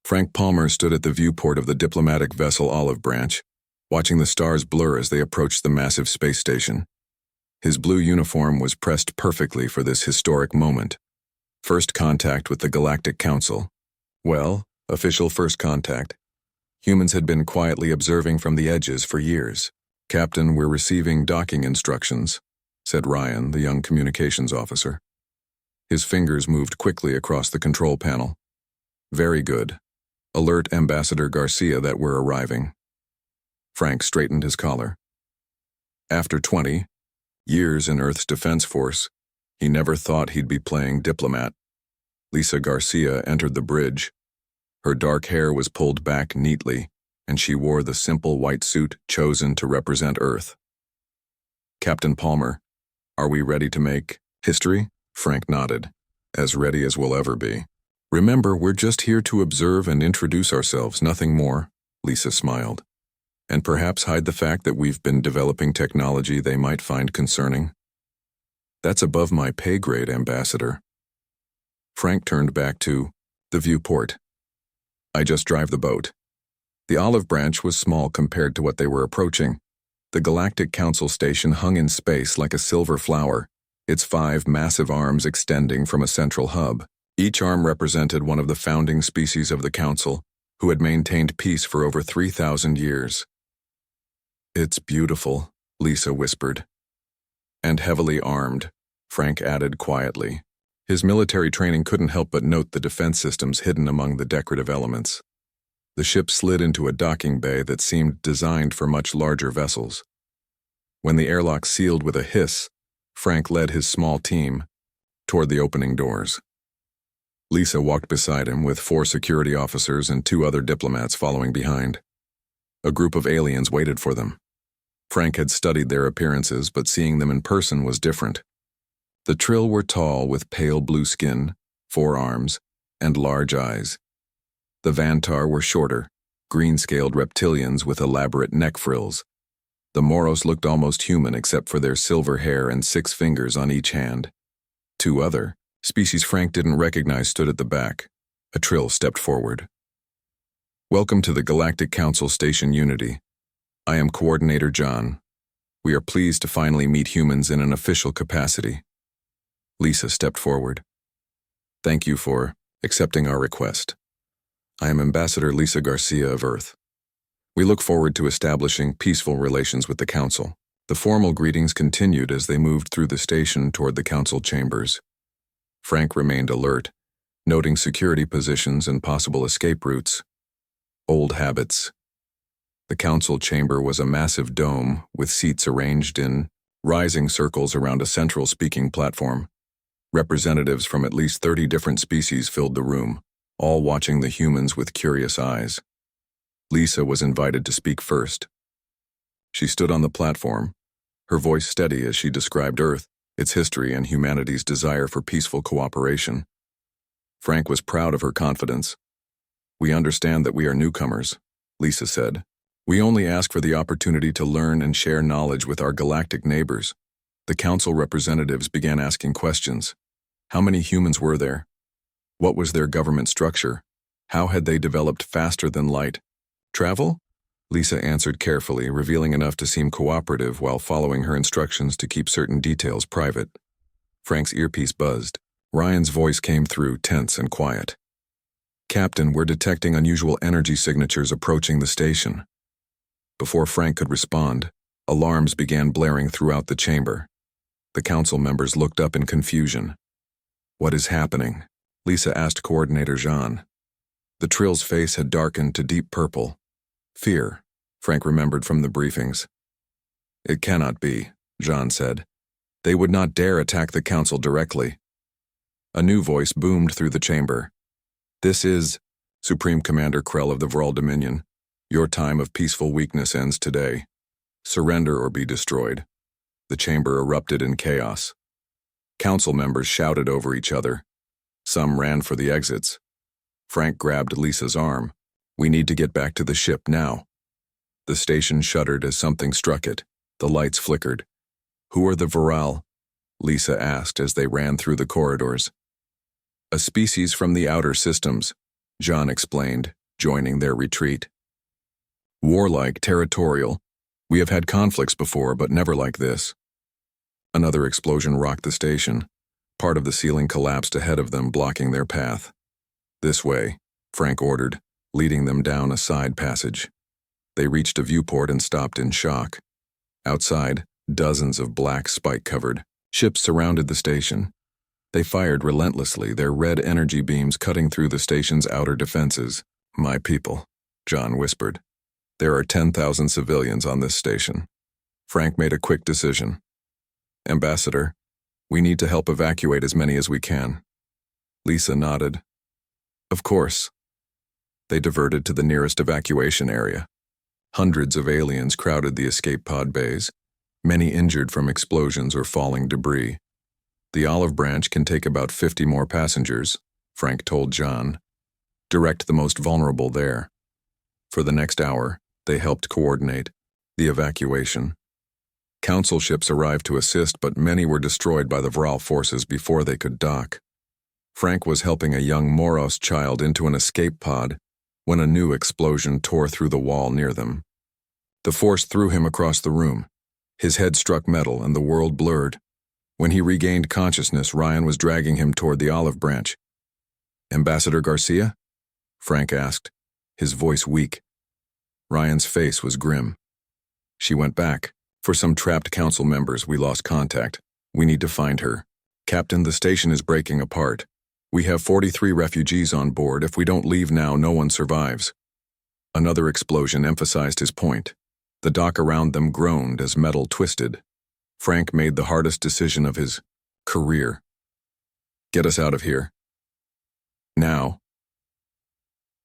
Frank Palmer stood at the viewport of the diplomatic vessel Olive Branch, watching the stars blur as they approached the massive space station. His blue uniform was pressed perfectly for this historic moment. First contact with the Galactic Council. Well, official first contact. Humans had been quietly observing from the edges for years. "Captain, we're receiving docking instructions," said Ryan, the young communications officer. His fingers moved quickly across the control panel. "Very good. Alert Ambassador Garcia that we're arriving." Frank straightened his collar. After 20 years in Earth's Defense Force, he never thought he'd be playing diplomat. Lisa Garcia entered the bridge. Her dark hair was pulled back neatly, and she wore the simple white suit chosen to represent Earth. "Captain Palmer, are we ready to make history?" Frank nodded. "As ready as we'll ever be." "Remember, we're just here to observe and introduce ourselves, nothing more," Lisa smiled. "And perhaps hide the fact that we've been developing technology they might find concerning." "That's above my pay grade, Ambassador." Frank turned back to the viewport. "I just drive the boat." The Olive Branch was small compared to what they were approaching. The Galactic Council station hung in space like a silver flower, its 5 massive arms extending from a central hub. Each arm represented one of the founding species of the Council, who had maintained peace for over 3,000 years. "It's beautiful," Lisa whispered. "And heavily armed," Frank added quietly. His military training couldn't help but note the defense systems hidden among the decorative elements. The ship slid into a docking bay that seemed designed for much larger vessels. When the airlock sealed with a hiss, Frank led his small team toward the opening doors. Lisa walked beside him with 4 security officers and 2 other diplomats following behind. A group of aliens waited for them. Frank had studied their appearances, but seeing them in person was different. The Trill were tall with pale blue skin, 4 arms, and large eyes. The Vantar were shorter, green-scaled reptilians with elaborate neck frills. The Moros looked almost human except for their silver hair and 6 fingers on each hand. 2 other species Frank didn't recognize stood at the back. A Trill stepped forward. "Welcome to the Galactic Council Station Unity. I am Coordinator John. We are pleased to finally meet humans in an official capacity." Lisa stepped forward. "Thank you for accepting our request. I am Ambassador Lisa Garcia of Earth. We look forward to establishing peaceful relations with the Council." The formal greetings continued as they moved through the station toward the Council chambers. Frank remained alert, noting security positions and possible escape routes. Old habits. The Council chamber was a massive dome with seats arranged in rising circles around a central speaking platform. Representatives from at least 30 different species filled the room, all watching the humans with curious eyes. Lisa was invited to speak first. She stood on the platform, her voice steady as she described Earth, its history, and humanity's desire for peaceful cooperation. Frank was proud of her confidence. "We understand that we are newcomers," Lisa said. "We only ask for the opportunity to learn and share knowledge with our galactic neighbors." The Council representatives began asking questions. How many humans were there? What was their government structure? How had they developed faster than light? Travel? Lisa answered carefully, revealing enough to seem cooperative while following her instructions to keep certain details private. Frank's earpiece buzzed. Ryan's voice came through, tense and quiet. "Captain, we're detecting unusual energy signatures approaching the station." Before Frank could respond, alarms began blaring throughout the chamber. The Council members looked up in confusion. "What is happening?" Lisa asked Coordinator Jean. The Trill's face had darkened to deep purple. "Fear," Frank remembered from the briefings. "It cannot be," Jean said. "They would not dare attack the Council directly." A new voice boomed through the chamber. "This is Supreme Commander Krell of the Vral Dominion. Your time of peaceful weakness ends today. Surrender or be destroyed." The chamber erupted in chaos. Council members shouted over each other. Some ran for the exits. Frank grabbed Lisa's arm. "We need to get back to the ship now." The station shuddered as something struck it. The lights flickered. "Who are the Vral?" Lisa asked as they ran through the corridors. "A species from the outer systems," John explained, joining their retreat. Warlike, territorial. We have had conflicts before, but never like this. Another explosion rocked the station. Part of the ceiling collapsed ahead of them, blocking their path. This way, Frank ordered, leading them down a side passage. They reached a viewport and stopped in shock. Outside, dozens of black, spike-covered ships surrounded the station. They fired relentlessly, their red energy beams cutting through the station's outer defenses. "My people," John whispered. "There are 10,000 civilians on this station." Frank made a quick decision. "Ambassador, we need to help evacuate as many as we can." Lisa nodded. "Of course." They diverted to the nearest evacuation area. Hundreds of aliens crowded the escape pod bays, many injured from explosions or falling debris. "The Olive Branch can take about 50 more passengers," Frank told John. "Direct the most vulnerable there." For the next hour, they helped coordinate the evacuation. Council ships arrived to assist, but many were destroyed by the Vral forces before they could dock. Frank was helping a young Moros child into an escape pod when a new explosion tore through the wall near them. The force threw him across the room. His head struck metal and the world blurred. When he regained consciousness, Ryan was dragging him toward the Olive Branch. "Ambassador Garcia?" Frank asked, his voice weak. Ryan's face was grim. "She went back. For some trapped council members, we lost contact. We need to find her. Captain, the station is breaking apart. We have 43 refugees on board. If we don't leave now, no one survives." Another explosion emphasized his point. The dock around them groaned as metal twisted. Frank made the hardest decision of his career. "Get us out of here. Now."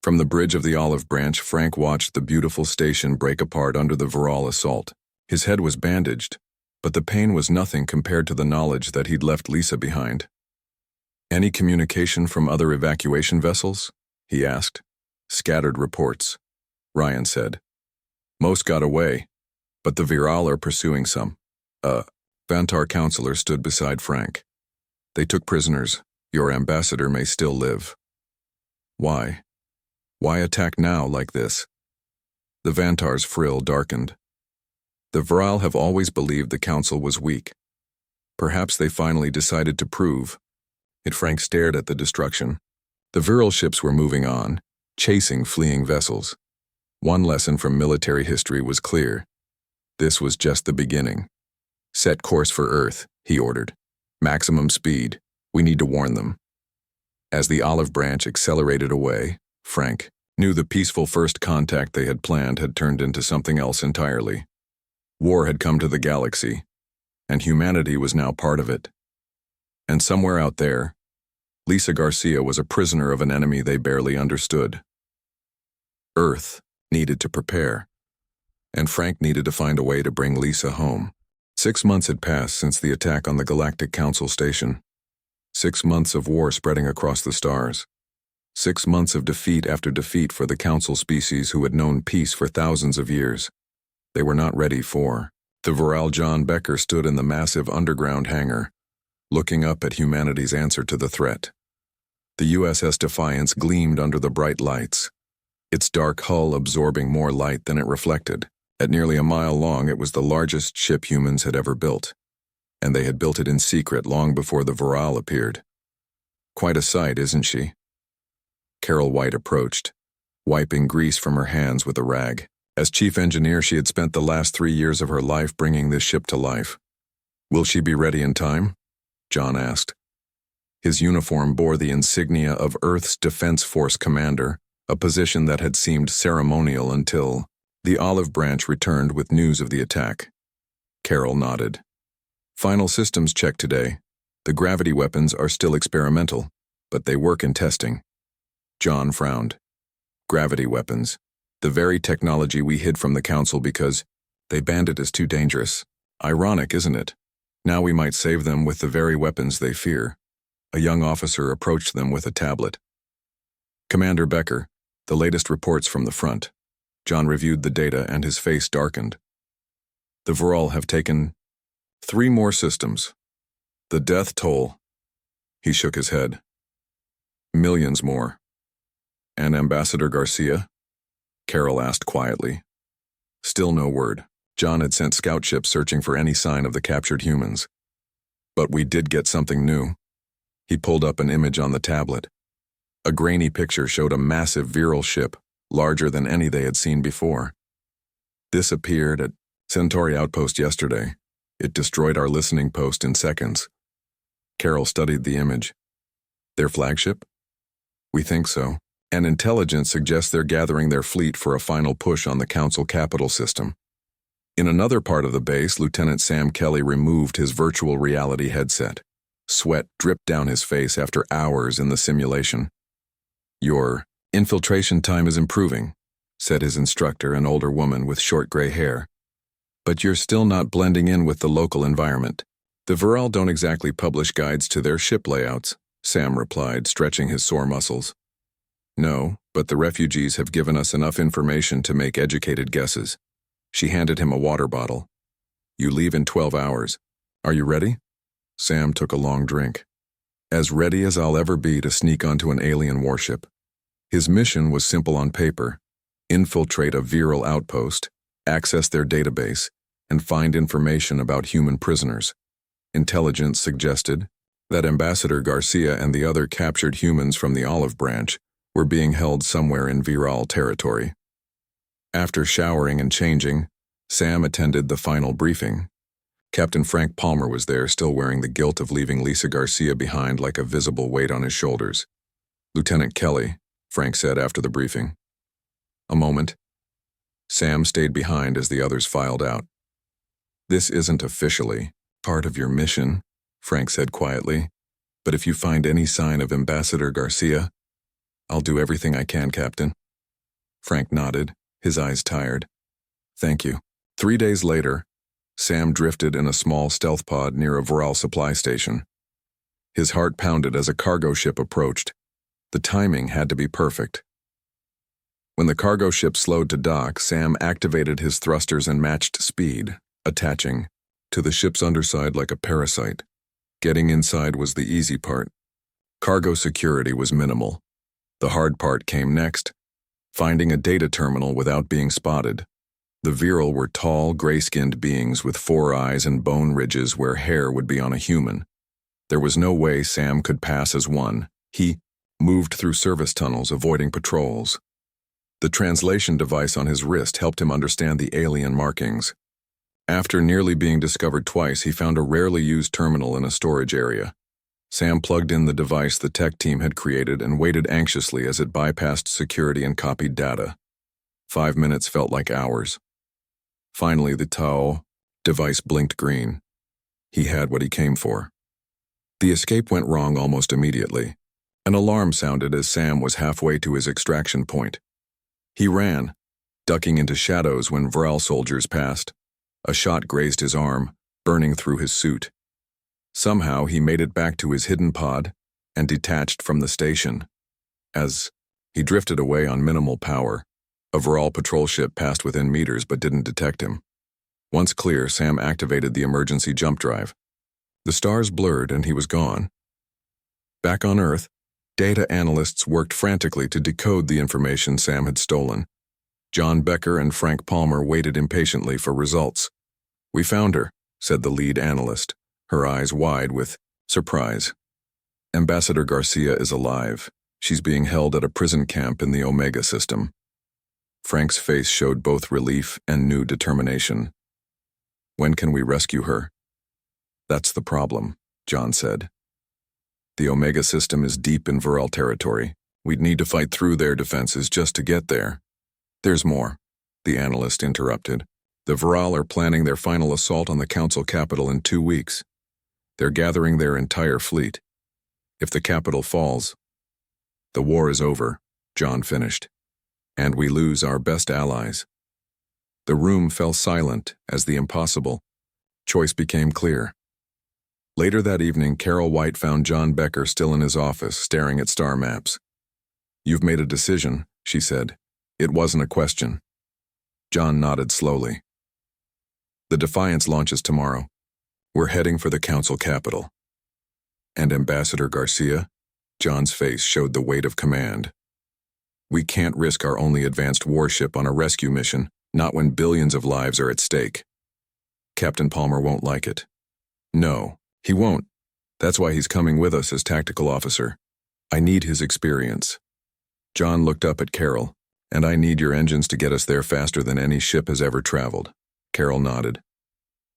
From the bridge of the Olive Branch, Frank watched the beautiful station break apart under the Vral assault. His head was bandaged, but the pain was nothing compared to the knowledge that he'd left Lisa behind. "Any communication from other evacuation vessels?" he asked. "Scattered reports," Ryan said. "Most got away, but the Viral are pursuing some." Vantar counselor stood beside Frank. "They took prisoners. Your ambassador may still live." "Why? Why attack now like this?" The Vantar's frill darkened. "The Vral have always believed the council was weak. Perhaps they finally decided to prove." Frank stared at the destruction. The Viral ships were moving on, chasing fleeing vessels. One lesson from military history was clear. This was just the beginning. "Set course for Earth," he ordered. "Maximum speed. We need to warn them." As the Olive Branch accelerated away, Frank knew the peaceful first contact they had planned had turned into something else entirely. War had come to the galaxy, and humanity was now part of it. And somewhere out there, Lisa Garcia was a prisoner of an enemy they barely understood. Earth needed to prepare, and Frank needed to find a way to bring Lisa home. 6 months had passed since the attack on the Galactic Council station. 6 months of war spreading across the stars. 6 months of defeat after defeat for the Council species who had known peace for thousands of years. They were not ready for. The Viral John Becker stood in the massive underground hangar, looking up at humanity's answer to the threat. The USS Defiance gleamed under the bright lights, its dark hull absorbing more light than it reflected. At nearly a mile long, it was the largest ship humans had ever built, and they had built it in secret long before the Viral appeared. "Quite a sight, isn't she?" Carol White approached, wiping grease from her hands with a rag. As chief engineer, she had spent the last 3 years of her life bringing this ship to life. "Will she be ready in time?" John asked. His uniform bore the insignia of Earth's Defense Force Commander, a position that had seemed ceremonial until the Olive Branch returned with news of the attack. Carol nodded. "Final systems check today. The gravity weapons are still experimental, but they work in testing." John frowned. Gravity weapons. The very technology we hid from the Council because they banned it as too dangerous. Ironic, isn't it? Now we might save them with the very weapons they fear. A young officer approached them with a tablet. "Commander Becker, the latest reports from the front." John reviewed the data and his face darkened. "The Viral have taken 3 more systems. The death toll." He shook his head. "Millions more. And Ambassador Garcia?" Carol asked quietly. Still no word. John had sent scout ships searching for any sign of the captured humans. But we did get something new. He pulled up an image on the tablet. A grainy picture showed a massive virile ship, larger than any they had seen before. This appeared at Centauri Outpost yesterday. It destroyed our listening post in seconds. Carol studied the image. Their flagship? We think so. And intelligence suggests they're gathering their fleet for a final push on the Council capital system. In another part of the base, Lieutenant Sam Kelly removed his virtual reality headset. Sweat dripped down his face after hours in the simulation. Your infiltration time is improving, said his instructor, an older woman with short gray hair. But you're still not blending in with the local environment. The Viral don't exactly publish guides to their ship layouts, Sam replied, stretching his sore muscles. No, but the refugees have given us enough information to make educated guesses. She handed him a water bottle. You leave in 12 hours. Are you ready? Sam took a long drink. As ready as I'll ever be to sneak onto an alien warship. His mission was simple on paper: infiltrate a virile outpost, access their database, and find information about human prisoners. Intelligence suggested that Ambassador Garcia and the other captured humans from the Olive Branch were being held somewhere in virile territory. After showering and changing, Sam attended the final briefing. Captain Frank Palmer was there, still wearing the guilt of leaving Lisa Garcia behind like a visible weight on his shoulders. Lieutenant Kelly, Frank said after the briefing. A moment. Sam stayed behind as the others filed out. This isn't officially part of your mission, Frank said quietly, but if you find any sign of Ambassador Garcia, I'll do everything I can, Captain. Frank nodded, his eyes tired. Thank you. 3 days later, Sam drifted in a small stealth pod near a Viral supply station. His heart pounded as a cargo ship approached. The timing had to be perfect. When the cargo ship slowed to dock, Sam activated his thrusters and matched speed, attaching to the ship's underside like a parasite. Getting inside was the easy part. Cargo security was minimal. The hard part came next, finding a data terminal without being spotted. The Viral were tall, gray-skinned beings with 4 eyes and bone ridges where hair would be on a human. There was no way Sam could pass as one. He moved through service tunnels, avoiding patrols. The translation device on his wrist helped him understand the alien markings. After nearly being discovered twice, he found a rarely used terminal in a storage area. Sam plugged in the device the tech team had created and waited anxiously as it bypassed security and copied data. 5 minutes felt like hours. Finally, the Tao device blinked green. He had what he came for. The escape went wrong almost immediately. An alarm sounded as Sam was halfway to his extraction point. He ran, ducking into shadows when Viral soldiers passed. A shot grazed his arm, burning through his suit. Somehow he made it back to his hidden pod and detached from the station. As he drifted away on minimal power, a Viral patrol ship passed within meters but didn't detect him. Once clear, Sam activated the emergency jump drive. The stars blurred and he was gone. Back on Earth, data analysts worked frantically to decode the information Sam had stolen. John Becker and Frank Palmer waited impatiently for results. We found her, said the lead analyst, her eyes wide with surprise. Ambassador Garcia is alive. She's being held at a prison camp in the Omega system. Frank's face showed both relief and new determination. When can we rescue her? That's the problem, John said. The Omega system is deep in Viral territory. We'd need to fight through their defenses just to get there. There's more, the analyst interrupted. The Viral are planning their final assault on the Council capital in 2 weeks. They're gathering their entire fleet. If the capital falls, the war is over, John finished, and we lose our best allies. The room fell silent as the impossible choice became clear. Later that evening, Carol White found John Becker still in his office, staring at star maps. You've made a decision, she said. It wasn't a question. John nodded slowly. The Defiance launches tomorrow. We're heading for the Council capital. And Ambassador Garcia? John's face showed the weight of command. We can't risk our only advanced warship on a rescue mission, not when billions of lives are at stake. Captain Palmer won't like it. No, he won't. That's why he's coming with us as tactical officer. I need his experience. John looked up at Carol. And I need your engines to get us there faster than any ship has ever traveled. Carol nodded.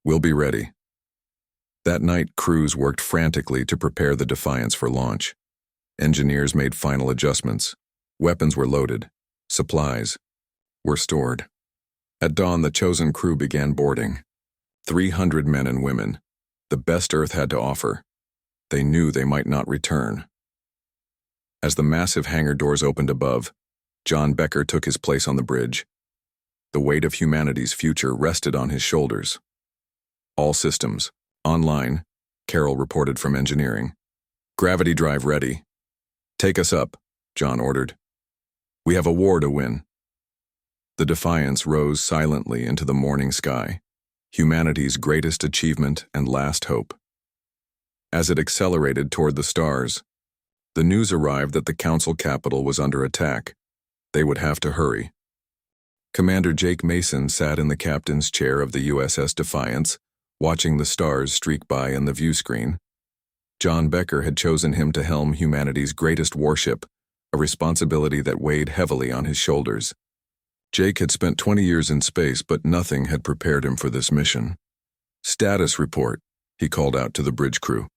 We'll be ready. That night, crews worked frantically to prepare the Defiance for launch. Engineers made final adjustments. Weapons were loaded. Supplies were stored. At dawn, the chosen crew began boarding. 300 men and women. The best Earth had to offer. They knew they might not return. As the massive hangar doors opened above, John Becker took his place on the bridge. The weight of humanity's future rested on his shoulders. All systems, online, Carol reported from engineering. Gravity drive ready. Take us up, John ordered. We have a war to win. The Defiance rose silently into the morning sky, humanity's greatest achievement and last hope. As it accelerated toward the stars, the news arrived that the Council capital was under attack. They would have to hurry. Commander Jake Mason sat in the captain's chair of the USS Defiance, watching the stars streak by in the view screen. John Becker had chosen him to helm humanity's greatest warship, a responsibility that weighed heavily on his shoulders. Jake had spent 20 years in space, but nothing had prepared him for this mission. Status report, he called out to the bridge crew.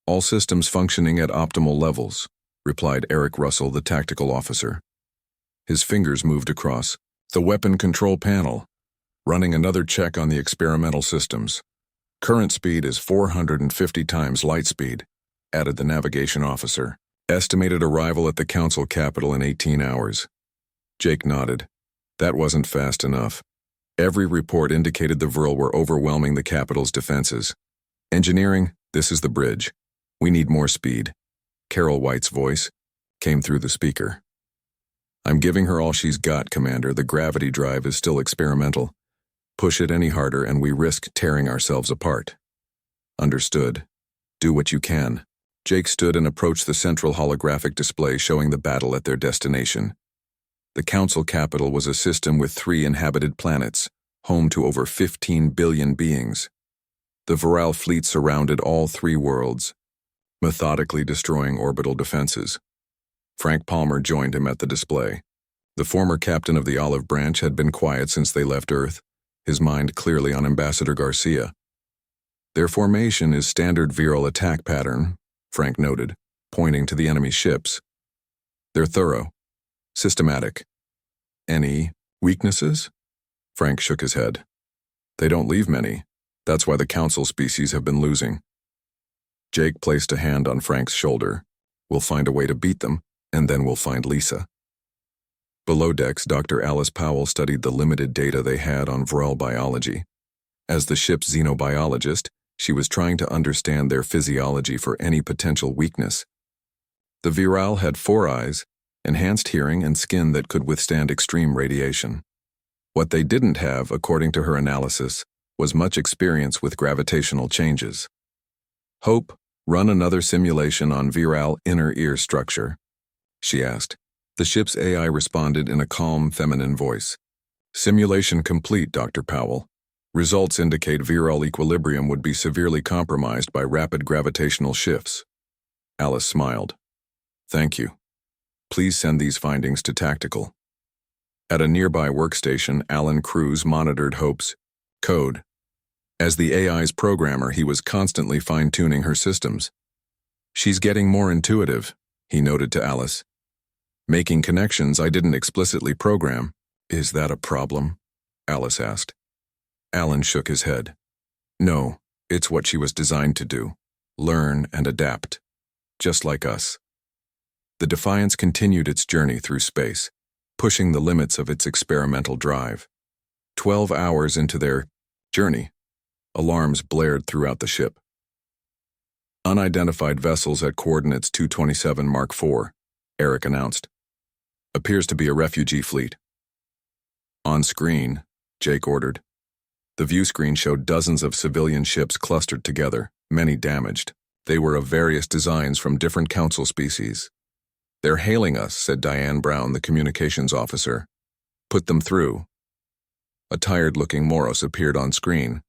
All systems functioning at optimal levels, replied Eric Russell, the tactical officer. His fingers moved across the weapon control panel, running another check on the experimental systems. Current speed is 450 times light speed, added the navigation officer. Estimated arrival at the Council capital in 18 hours. Jake nodded. That wasn't fast enough. Every report indicated the Vril were overwhelming the capital's defenses. Engineering, this is the bridge. We need more speed. Carol White's voice came through the speaker. I'm giving her all she's got, Commander. The gravity drive is still experimental. Push it any harder and we risk tearing ourselves apart. Understood. Do what you can. Jake stood and approached the central holographic display showing the battle at their destination. The Council capital was a system with 3 inhabited planets, home to over 15 billion beings. The Vril fleet surrounded all 3 worlds, methodically destroying orbital defenses. Frank Palmer joined him at the display. The former captain of the Olive Branch had been quiet since they left Earth, his mind clearly on Ambassador Garcia. Their formation is standard Vril attack pattern, Frank noted, pointing to the enemy ships. They're thorough, systematic. Any weaknesses? Frank shook his head. They don't leave many. That's why the Council species have been losing. Jake placed a hand on Frank's shoulder. We'll find a way to beat them, and then we'll find Lisa. Below decks, Dr. Alice Powell studied the limited data they had on Vril biology. As the ship's xenobiologist, she was trying to understand their physiology for any potential weakness. The Vril had 4 eyes, enhanced hearing, and skin that could withstand extreme radiation. What they didn't have, according to her analysis, was much experience with gravitational changes. Hope, run another simulation on Vril inner ear structure, she asked. The ship's AI responded in a calm, feminine voice. Simulation complete, Dr. Powell. Results indicate Vril equilibrium would be severely compromised by rapid gravitational shifts. Alice smiled. Thank you. Please send these findings to Tactical. At a nearby workstation, Alan Cruz monitored Hope's code. As the AI's programmer, he was constantly fine-tuning her systems. She's getting more intuitive, he noted to Alice. Making connections I didn't explicitly program. Is that a problem? Alice asked. Alan shook his head. No, it's what she was designed to do. Learn and adapt. Just like us. The Defiance continued its journey through space, pushing the limits of its experimental drive. 12 hours into their journey, alarms blared throughout the ship. Unidentified vessels at coordinates 227 Mark IV, Eric announced. Appears to be a refugee fleet. On screen, Jake ordered. The view screen showed dozens of civilian ships clustered together, many damaged. They were of various designs from different Council species. "They're hailing us," said Diane Brown, the communications officer. "Put them through." A tired-looking Moros appeared on screen.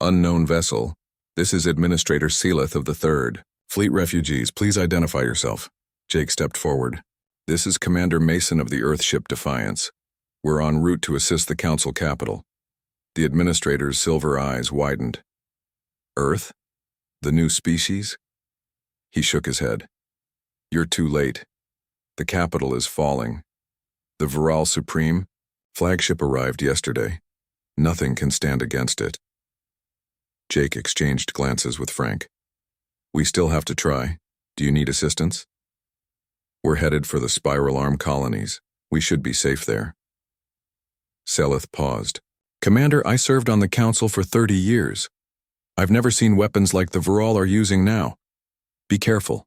"Unknown vessel. This is Administrator Seelith of the 3rd. Fleet refugees, please identify yourself." Jake stepped forward. "This is Commander Mason of the Earthship Defiance. We're en route to assist the Council capital." The Administrator's silver eyes widened. "Earth? The new species?" He shook his head. "You're too late. The capital is falling. The Viral Supreme flagship arrived yesterday. Nothing can stand against it." Jake exchanged glances with Frank. "We still have to try. Do you need assistance?" "We're headed for the Spiral Arm colonies. We should be safe there." Selith paused. "Commander, I served on the Council for 30 years. I've never seen weapons like the Viral are using now. Be careful."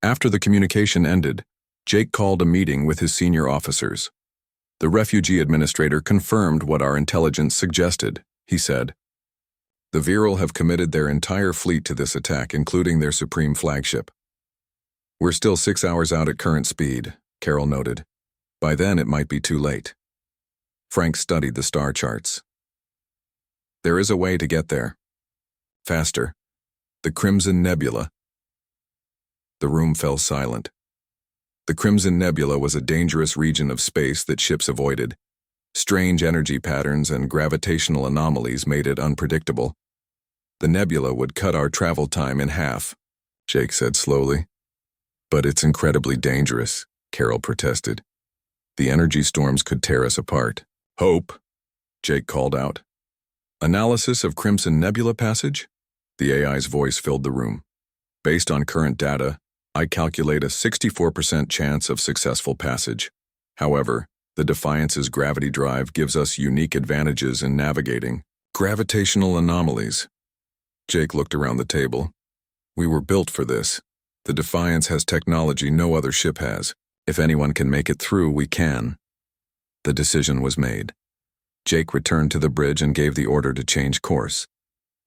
After the communication ended, Jake called a meeting with his senior officers. "The refugee administrator confirmed what our intelligence suggested," he said. "The Viral have committed their entire fleet to this attack, including their supreme flagship. We're still 6 hours out at current speed," Carol noted. "By then it might be too late." Frank studied the star charts. "There is a way to get there. Faster. The Crimson Nebula." The room fell silent. The Crimson Nebula was a dangerous region of space that ships avoided. Strange energy patterns and gravitational anomalies made it unpredictable. "The nebula would cut our travel time in half," Jake said slowly. "But it's incredibly dangerous," Carol protested. "The energy storms could tear us apart." "Hope," Jake called out. "Analysis of Crimson Nebula passage?" The AI's voice filled the room. "Based on current data, I calculate a 64% chance of successful passage. However, the Defiance's gravity drive gives us unique advantages in navigating gravitational anomalies." Jake looked around the table. "We were built for this. The Defiance has technology no other ship has. If anyone can make it through, we can." The decision was made. Jake returned to the bridge and gave the order to change course.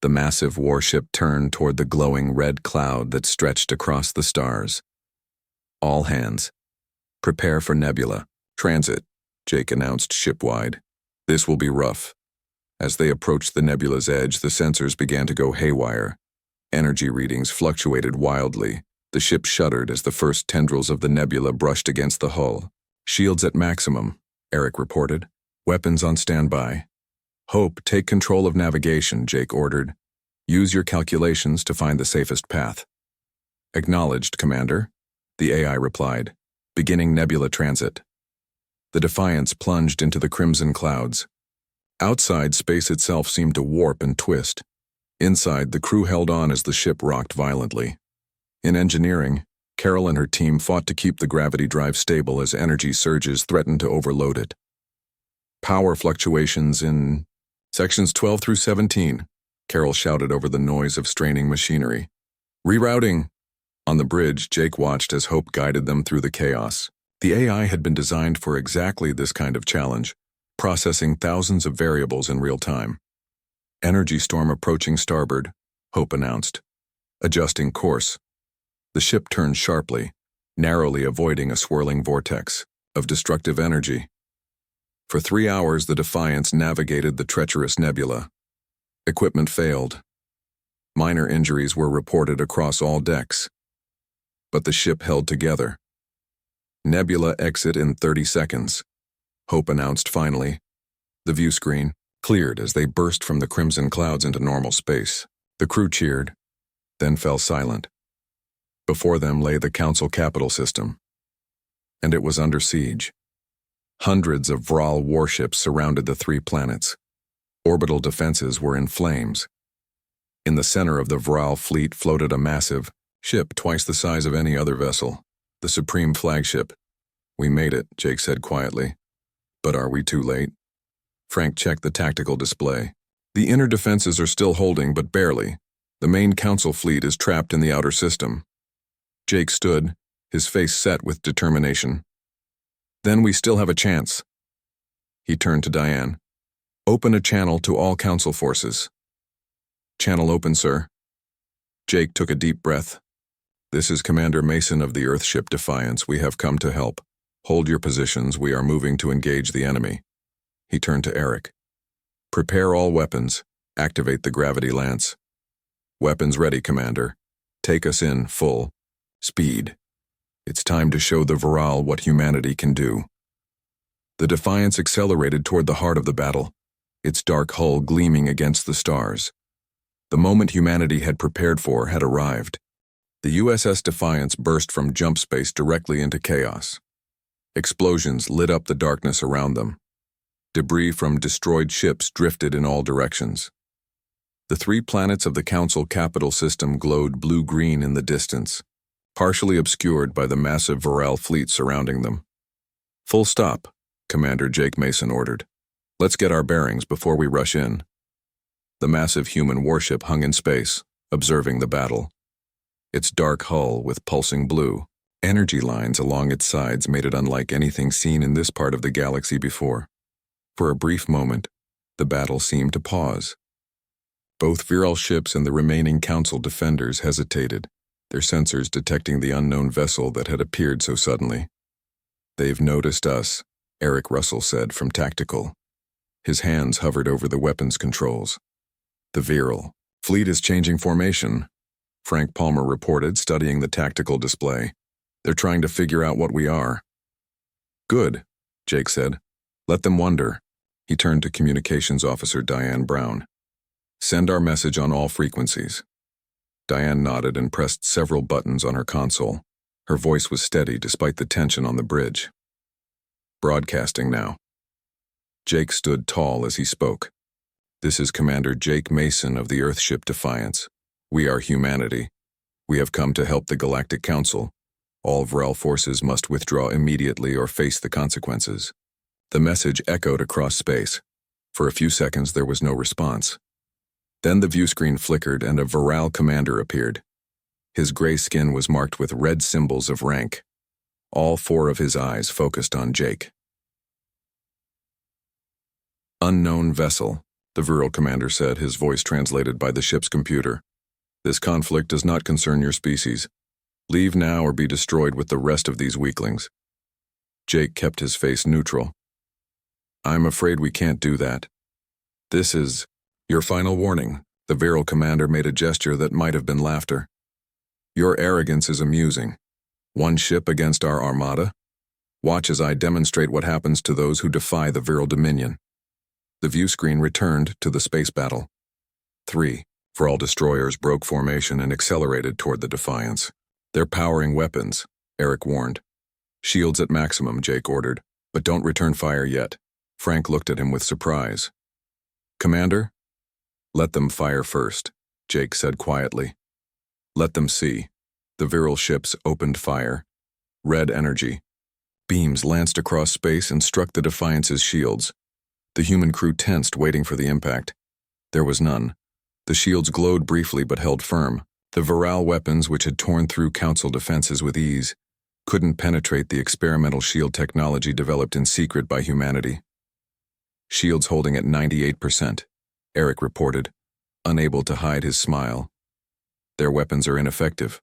The massive warship turned toward the glowing red cloud that stretched across the stars. "All hands. Prepare for nebula. Transit," Jake announced shipwide. "This will be rough." As they approached the nebula's edge, the sensors began to go haywire. Energy readings fluctuated wildly. The ship shuddered as the first tendrils of the nebula brushed against the hull. "Shields at maximum," Eric reported. "Weapons on standby." "Hope, take control of navigation," Jake ordered. "Use your calculations to find the safest path." "Acknowledged, Commander," the AI replied. "Beginning nebula transit." The Defiance plunged into the crimson clouds. Outside, space itself seemed to warp and twist. Inside, the crew held on as the ship rocked violently. In engineering, Carol and her team fought to keep the gravity drive stable as energy surges threatened to overload it. "Power fluctuations in sections 12 through 17, Carol shouted over the noise of straining machinery. "Rerouting." On the bridge, Jake watched as Hope guided them through the chaos. The AI had been designed for exactly this kind of challenge, processing thousands of variables in real time. "Energy storm approaching starboard," Hope announced. Adjusting course. The ship turned sharply, narrowly avoiding a swirling vortex of destructive energy. For 3 hours, the Defiance navigated the treacherous nebula. Equipment failed. Minor injuries were reported across all decks. But the ship held together. "Nebula exit in 30 seconds, Hope announced finally. The view screen cleared as they burst from the crimson clouds into normal space. The crew cheered, then fell silent. Before them lay the Council capital system. And it was under siege. Hundreds of Vral warships surrounded the 3 planets. Orbital defenses were in flames. In the center of the Vral fleet floated a massive ship twice the size of any other vessel, the Supreme flagship. "We made it," Jake said quietly. "But are we too late?" Frank checked the tactical display. "The inner defenses are still holding, but barely. The main Council fleet is trapped in the outer system." Jake stood, his face set with determination. "Then we still have a chance." He turned to Diane. "Open a channel to all Council forces." "Channel open, sir." Jake took a deep breath. This is Commander Mason of the Earthship Defiance. We have come to help. Hold your positions. We are moving to engage the enemy. He turned to Eric. Prepare all weapons. Activate the gravity lance. Weapons ready, Commander. Take us in, full speed. It's time to show the Viral what humanity can do. The Defiance accelerated toward the heart of the battle, its dark hull gleaming against the stars. The moment humanity had prepared for had arrived. The USS Defiance burst from jump space directly into chaos. Explosions lit up the darkness around them. Debris from destroyed ships drifted in all directions. The 3 planets of the Council capital system glowed blue-green in the distance, partially obscured by the massive Viral fleet surrounding them. Full stop, Commander Jake Mason ordered. Let's get our bearings before we rush in. The massive human warship hung in space, observing the battle. Its dark hull with pulsing blue, energy lines along its sides made it unlike anything seen in this part of the galaxy before. For a brief moment, the battle seemed to pause. Both Viral ships and the remaining Council defenders hesitated, their sensors detecting the unknown vessel that had appeared so suddenly. They've noticed us, Eric Russell said from Tactical. His hands hovered over the weapons controls. The Viral fleet is changing formation, Frank Palmer reported, studying the tactical display. They're trying to figure out what we are. Good, Jake said. Let them wonder. He turned to Communications Officer Diane Brown. Send our message on all frequencies. Diane nodded and pressed several buttons on her console. Her voice was steady despite the tension on the bridge. Broadcasting now. Jake stood tall as he spoke. This is Commander Jake Mason of the Earthship Defiance. We are humanity. We have come to help the Galactic Council. All Viral forces must withdraw immediately or face the consequences. The message echoed across space. For a few seconds there was no response. Then the view screen flickered and a Viral commander appeared. His gray skin was marked with red symbols of rank. All 4 of his eyes focused on Jake. Unknown vessel, the Viral commander said, his voice translated by the ship's computer. This conflict does not concern your species. Leave now or be destroyed with the rest of these weaklings. Jake kept his face neutral. I'm afraid we can't do that. This is your final warning. The Viral commander made a gesture that might have been laughter. Your arrogance is amusing. 1 ship against our armada? Watch as I demonstrate what happens to those who defy the Viral dominion. The view screen returned to the space battle. 3. Viral destroyers broke formation and accelerated toward the Defiance. They're powering weapons, Eric warned. Shields at maximum, Jake ordered, but don't return fire yet. Frank looked at him with surprise. Commander? Let them fire first, Jake said quietly. Let them see. The Viral ships opened fire. Red energy. Beams lanced across space and struck the Defiance's shields. The human crew tensed, waiting for the impact. There was none. The shields glowed briefly but held firm. The Viral weapons, which had torn through Council defenses with ease, couldn't penetrate the experimental shield technology developed in secret by humanity. Shields holding at 98%, Eric reported, unable to hide his smile. Their weapons are ineffective.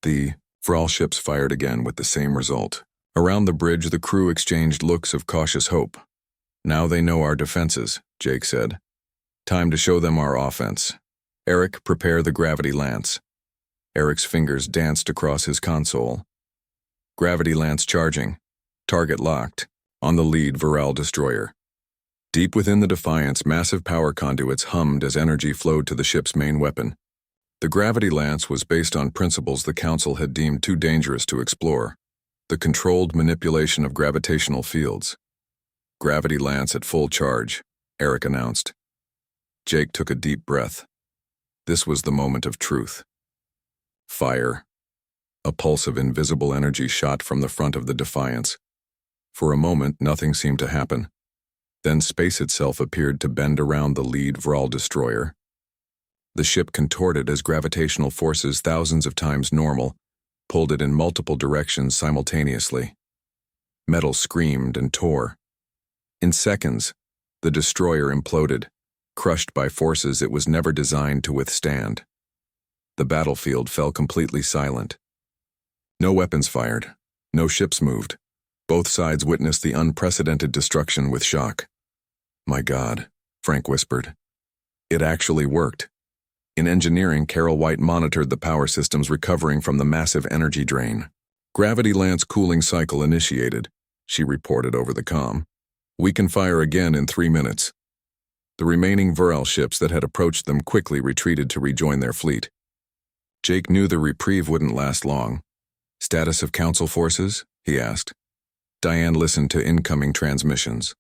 The Viral ships fired again with the same result. Around the bridge, the crew exchanged looks of cautious hope. Now they know our defenses, Jake said. Time to show them our offense. Eric, prepare the gravity lance. Eric's fingers danced across his console. Gravity lance charging. Target locked. On the lead Viral destroyer. Deep within the Defiance, massive power conduits hummed as energy flowed to the ship's main weapon. The gravity lance was based on principles the Council had deemed too dangerous to explore. The controlled manipulation of gravitational fields. Gravity lance at full charge, Eric announced. Jake took a deep breath. This was the moment of truth. Fire. A pulse of invisible energy shot from the front of the Defiance. For a moment, nothing seemed to happen. Then space itself appeared to bend around the lead Viral destroyer. The ship contorted as gravitational forces thousands of times normal pulled it in multiple directions simultaneously. Metal screamed and tore. In seconds, the destroyer imploded, crushed by forces it was never designed to withstand. The battlefield fell completely silent. No weapons fired. No ships moved. Both sides witnessed the unprecedented destruction with shock. "My God," Frank whispered. It actually worked. In engineering, Carol White monitored the power systems recovering from the massive energy drain. "Gravity Lance cooling cycle initiated," she reported over the comm. "We can fire again in 3 minutes." The remaining Viral ships that had approached them quickly retreated to rejoin their fleet. Jake knew the reprieve wouldn't last long. "Status of Council forces?" he asked. Diane listened to incoming transmissions.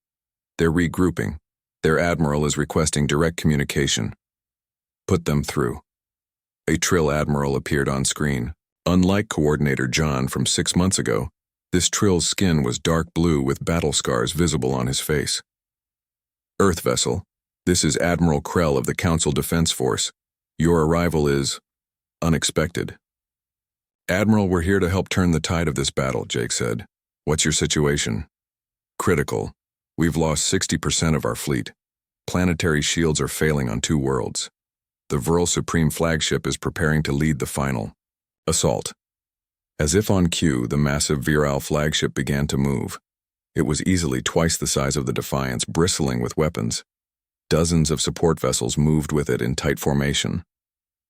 "They're regrouping. Their admiral is requesting direct communication." "Put them through." A Trill admiral appeared on screen. Unlike Coordinator John from 6 months ago, this Trill's skin was dark blue with battle scars visible on his face. "Earth vessel, this is Admiral Krell of the Council Defense Force. Your arrival is unexpected." "Admiral, we're here to help turn the tide of this battle," Jake said. "What's your situation?" "Critical. We've lost 60% of our fleet. Planetary shields are failing on 2 worlds. The Viral Supreme flagship is preparing to lead the final assault." As if on cue, the massive Viral flagship began to move. It was easily twice the size of the Defiance, bristling with weapons. Dozens of support vessels moved with it in tight formation.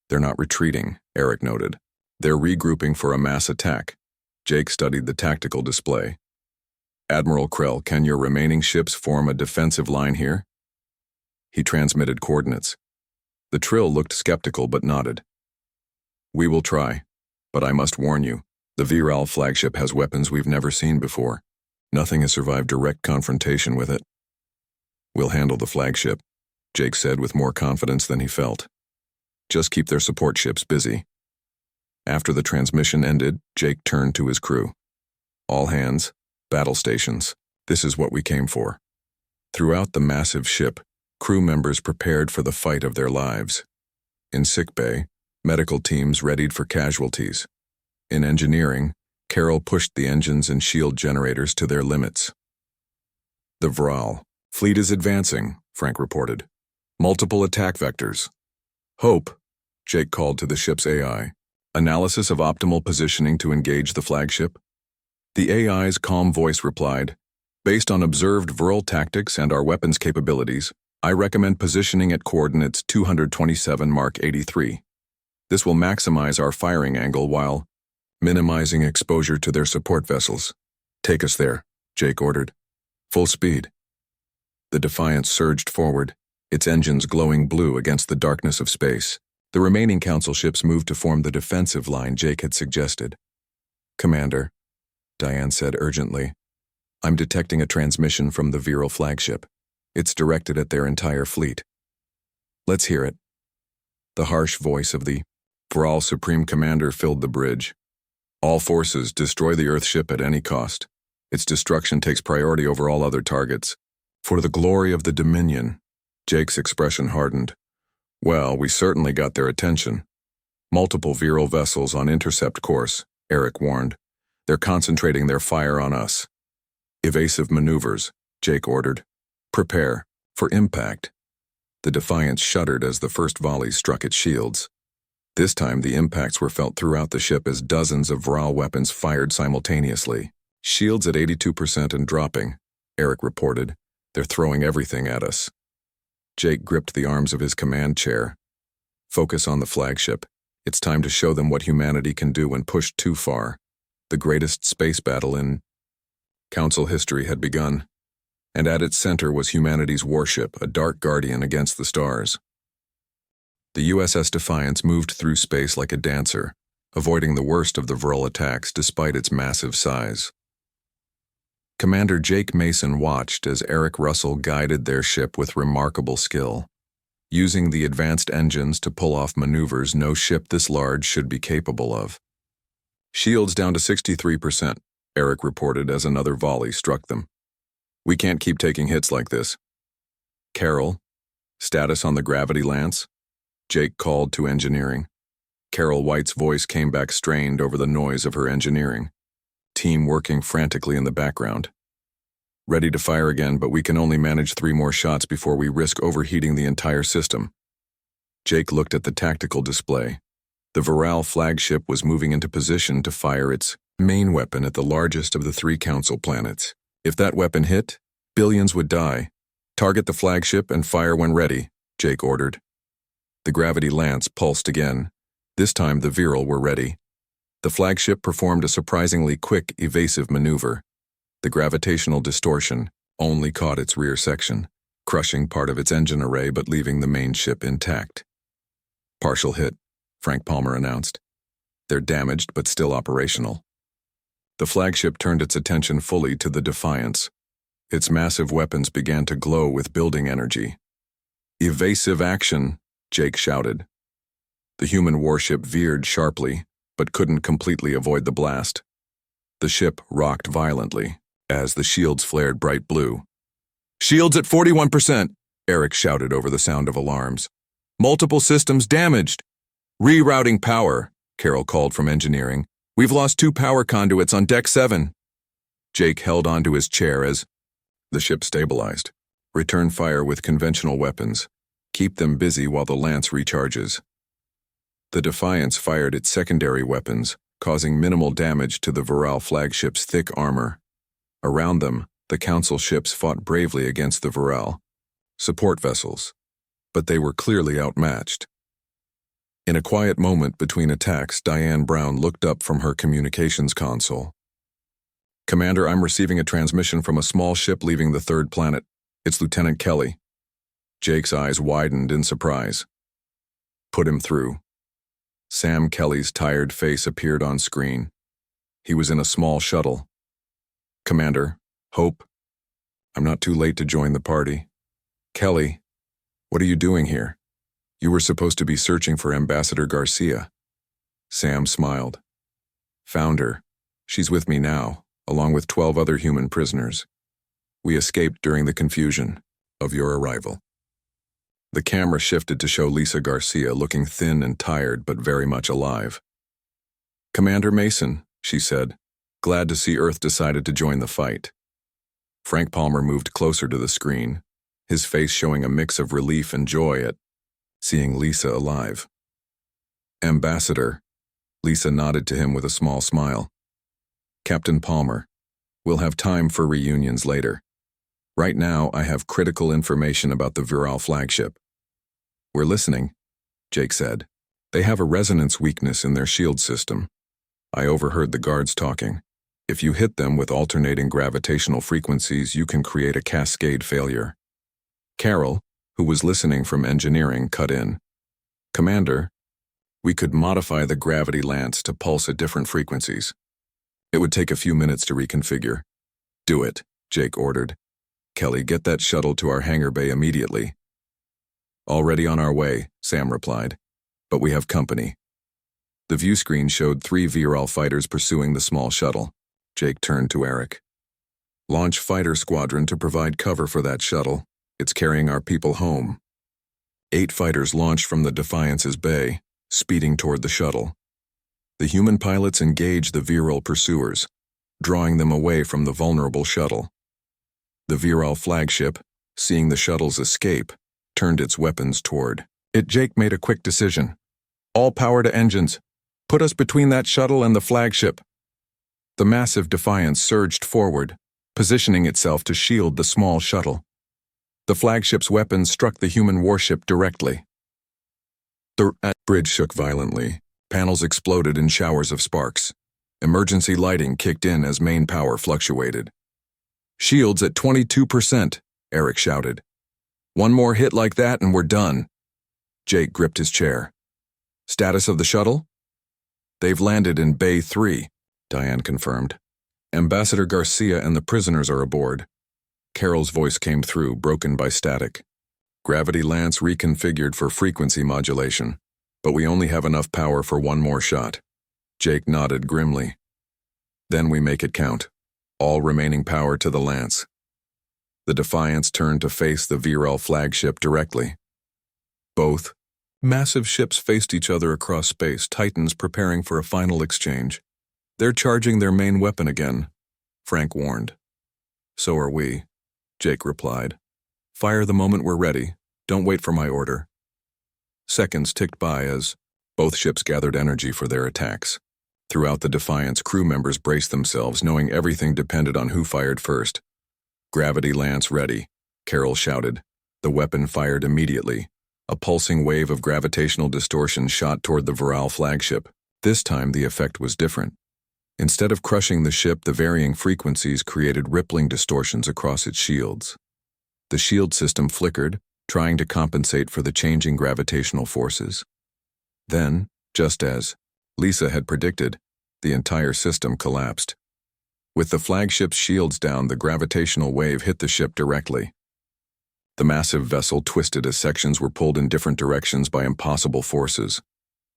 "They're not retreating," Eric noted. "They're regrouping for a mass attack." Jake studied the tactical display. "Admiral Krell, can your remaining ships form a defensive line here?" He transmitted coordinates. The Trill looked skeptical but nodded. "We will try, but I must warn you, the Viral flagship has weapons we've never seen before. Nothing has survived direct confrontation with it." "We'll handle the flagship," Jake said with more confidence than he felt. "Just keep their support ships busy." After the transmission ended, Jake turned to his crew. "All hands, battle stations, this is what we came for." Throughout the massive ship, crew members prepared for the fight of their lives. In sickbay, medical teams readied for casualties. In engineering, Carol pushed the engines and shield generators to their limits. "The Viral fleet is advancing," Frank reported. "Multiple attack vectors." "Hope," Jake called to the ship's AI. "Analysis of optimal positioning to engage the flagship?" The AI's calm voice replied, "Based on observed Viral tactics and our weapons capabilities, I recommend positioning at coordinates 227 Mark 83. This will maximize our firing angle while minimizing exposure to their support vessels." "Take us there," Jake ordered. "Full speed." The Defiance surged forward, its engines glowing blue against the darkness of space. The remaining Council ships moved to form the defensive line Jake had suggested. "Commander," Diane said urgently, "I'm detecting a transmission from the Viral flagship. It's directed at their entire fleet." "Let's hear it." The harsh voice of the Viral Supreme Commander filled the bridge. "All forces, destroy the Earthship at any cost. Its destruction takes priority over all other targets. For the glory of the Dominion." Jake's expression hardened. "Well, we certainly got their attention. Multiple Viral vessels on intercept course," Eric warned. "They're concentrating their fire on us." "Evasive maneuvers," Jake ordered. "Prepare for impact." The Defiance shuddered as the first volley struck its shields. This time the impacts were felt throughout the ship as dozens of Viral weapons fired simultaneously. "Shields at 82% and dropping," Eric reported. "They're throwing everything at us." Jake gripped the arms of his command chair. "Focus on the flagship. It's time to show them what humanity can do when pushed too far." The greatest space battle in Council history had begun, and at its center was humanity's warship, a dark guardian against the stars. The USS Defiance moved through space like a dancer, avoiding the worst of the Viral attacks despite its massive size. Commander Jake Mason watched as Eric Russell guided their ship with remarkable skill, using the advanced engines to pull off maneuvers no ship this large should be capable of. "Shields down to 63%, Eric reported as another volley struck them. "We can't keep taking hits like this." "Carol, status on the Gravity Lance?" Jake called to engineering. Carol White's voice came back strained over the noise of her engineering team working frantically in the background. "Ready to fire again, but we can only manage 3 more shots before we risk overheating the entire system." Jake looked at the tactical display. The Viral flagship was moving into position to fire its main weapon at the largest of the three council planets. If that weapon hit, billions would die. Target the flagship and fire when ready, Jake ordered. The gravity lance pulsed again. This time the Viral were ready. The flagship performed a surprisingly quick, evasive maneuver. The gravitational distortion only caught its rear section, crushing part of its engine array but leaving the main ship intact. Partial hit, Frank Palmer announced. They're damaged but still operational. The flagship turned its attention fully to the Defiance. Its massive weapons began to glow with building energy. Evasive action, Jake shouted. The human warship veered sharply, but couldn't completely avoid the blast. The ship rocked violently as the shields flared bright blue. "Shields at 41%, Eric shouted over the sound of alarms. "Multiple systems damaged." "Rerouting power," Carol called from engineering. "We've lost 2 power conduits on Deck 7. Jake held onto his chair as the ship stabilized. "Return fire with conventional weapons. Keep them busy while the lance recharges." The Defiance fired its secondary weapons, causing minimal damage to the Viral flagship's thick armor. Around them, the Council ships fought bravely against the Viral support vessels, but they were clearly outmatched. In a quiet moment between attacks, Diane Brown looked up from her communications console. "Commander, I'm receiving a transmission from a small ship leaving the third planet. It's Lieutenant Kelly." Jake's eyes widened in surprise. "Put him through." Sam Kelly's tired face appeared on screen. He was in a small shuttle. "Commander, Hope, I'm not too late to join the party." "Kelly, what are you doing here? You were supposed to be searching for Ambassador Garcia." Sam smiled. "Found her. She's with me now, along with 12 other human prisoners. We escaped during the confusion of your arrival." The camera shifted to show Lisa Garcia looking thin and tired but very much alive. "Commander Mason," she said, "glad to see Earth decided to join the fight." Frank Palmer moved closer to the screen, his face showing a mix of relief and joy at seeing Lisa alive. "Ambassador," Lisa nodded to him with a small smile. "Captain Palmer, we'll have time for reunions later. Right now, I have critical information about the Viral flagship." "We're listening," Jake said. "They have a resonance weakness in their shield system. I overheard the guards talking. If you hit them with alternating gravitational frequencies, you can create a cascade failure." Carol, who was listening from engineering, cut in. "Commander, we could modify the gravity lance to pulse at different frequencies. It would take a few minutes to reconfigure." "Do it," Jake ordered. "Kelly, get that shuttle to our hangar bay immediately." "Already on our way," Sam replied. "But we have company." The view screen showed 3 Viral fighters pursuing the small shuttle. Jake turned to Eric. "Launch fighter squadron to provide cover for that shuttle. It's carrying our people home." 8 fighters launched from the Defiance's bay, speeding toward the shuttle. The human pilots engaged the Viral pursuers, drawing them away from the vulnerable shuttle. The Viral flagship, seeing the shuttle's escape, turned its weapons toward it. Jake made a quick decision. "All power to engines. Put us between that shuttle and the flagship." The massive Defiance surged forward, positioning itself to shield the small shuttle. The flagship's weapons struck the human warship directly. The bridge shook violently. Panels exploded in showers of sparks. Emergency lighting kicked in as main power fluctuated. "Shields at 22%, Eric shouted. "One more hit like that and we're done." Jake gripped his chair. "Status of the shuttle?" "They've landed in Bay 3, Diane confirmed. "Ambassador Garcia and the prisoners are aboard." Carol's voice came through, broken by static. "Gravity lance reconfigured for frequency modulation, but we only have enough power for one more shot." Jake nodded grimly. "Then we make it count. All remaining power to the lance." The Defiance turned to face the Viral flagship directly. Both massive ships faced each other across space, Titans preparing for a final exchange. "They're charging their main weapon again," Frank warned. "So are we," Jake replied. "Fire the moment we're ready. Don't wait for my order." Seconds ticked by as Both ships gathered energy for their attacks. Throughout the Defiance, crew members braced themselves, knowing everything depended on who fired first. "Gravity lance ready," Carroll shouted. The weapon fired immediately. A pulsing wave of gravitational distortion shot toward the Viral flagship. This time the effect was different. Instead of crushing the ship, the varying frequencies created rippling distortions across its shields. The shield system flickered, trying to compensate for the changing gravitational forces. Then, just as Lisa had predicted, the entire system collapsed. With the flagship's shields down, the gravitational wave hit the ship directly. The massive vessel twisted as sections were pulled in different directions by impossible forces.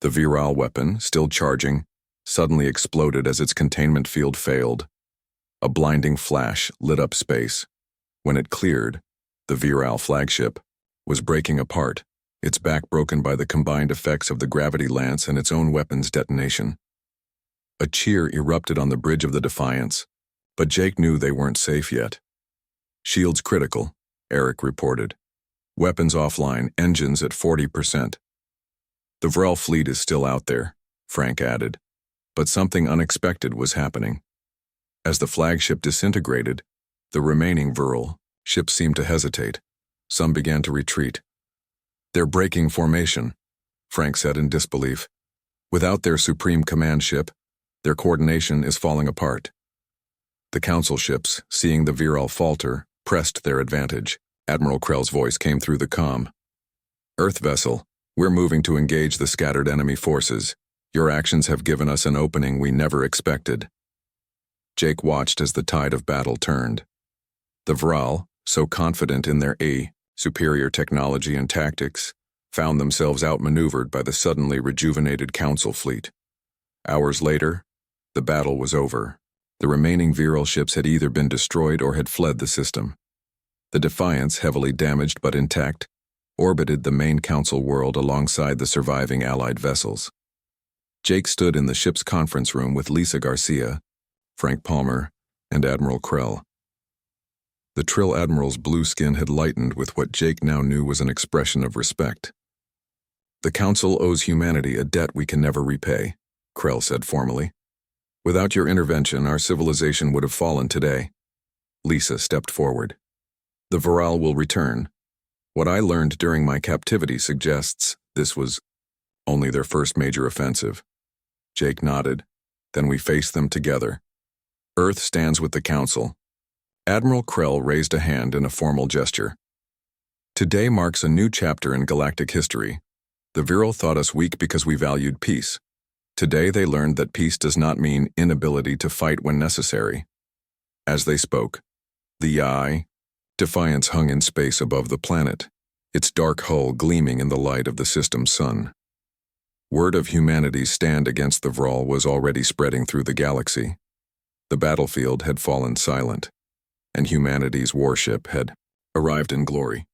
The Viral weapon, still charging, suddenly exploded as its containment field failed. A blinding flash lit up space. When it cleared, the Viral flagship was breaking apart, its back broken by the combined effects of the gravity lance and its own weapon's detonation. A cheer erupted on the bridge of the Defiance, but Jake knew they weren't safe yet. "Shields critical," Eric reported. "Weapons offline, engines at 40%. "The Vrel fleet is still out there," Frank added. But something unexpected was happening. As the flagship disintegrated, the remaining Vrel ships seemed to hesitate. Some began to retreat. "They're breaking formation," Frank said in disbelief. "Without their supreme command ship, their coordination is falling apart." The council ships, seeing the Viral falter, pressed their advantage. Admiral Krell's voice came through the comm. "Earth vessel, we're moving to engage the scattered enemy forces. Your actions have given us an opening we never expected." Jake watched as the tide of battle turned. The Vral, so confident in their superior technology and tactics, found themselves outmaneuvered by the suddenly rejuvenated council fleet. Hours later, the battle was over. The remaining Viral ships had either been destroyed or had fled the system. The Defiance, heavily damaged but intact, orbited the main council world alongside the surviving Allied vessels. Jake stood in the ship's conference room with Lisa Garcia, Frank Palmer, and Admiral Krell. The Trill Admiral's blue skin had lightened with what Jake now knew was an expression of respect. "The Council owes humanity a debt we can never repay," Krell said formally. "Without your intervention, our civilization would have fallen today." Lisa stepped forward. "The Viral will return. What I learned during my captivity suggests this was only their first major offensive." Jake nodded. "Then we face them together. Earth stands with the Council." Admiral Krell raised a hand in a formal gesture. "Today marks a new chapter in galactic history. The Viral thought us weak because we valued peace. Today they learned that peace does not mean inability to fight when necessary." As they spoke, the Defiance hung in space above the planet, its dark hull gleaming in the light of the system's sun. Word of humanity's stand against the Vral was already spreading through the galaxy. The battlefield had fallen silent, and humanity's warship had arrived in glory.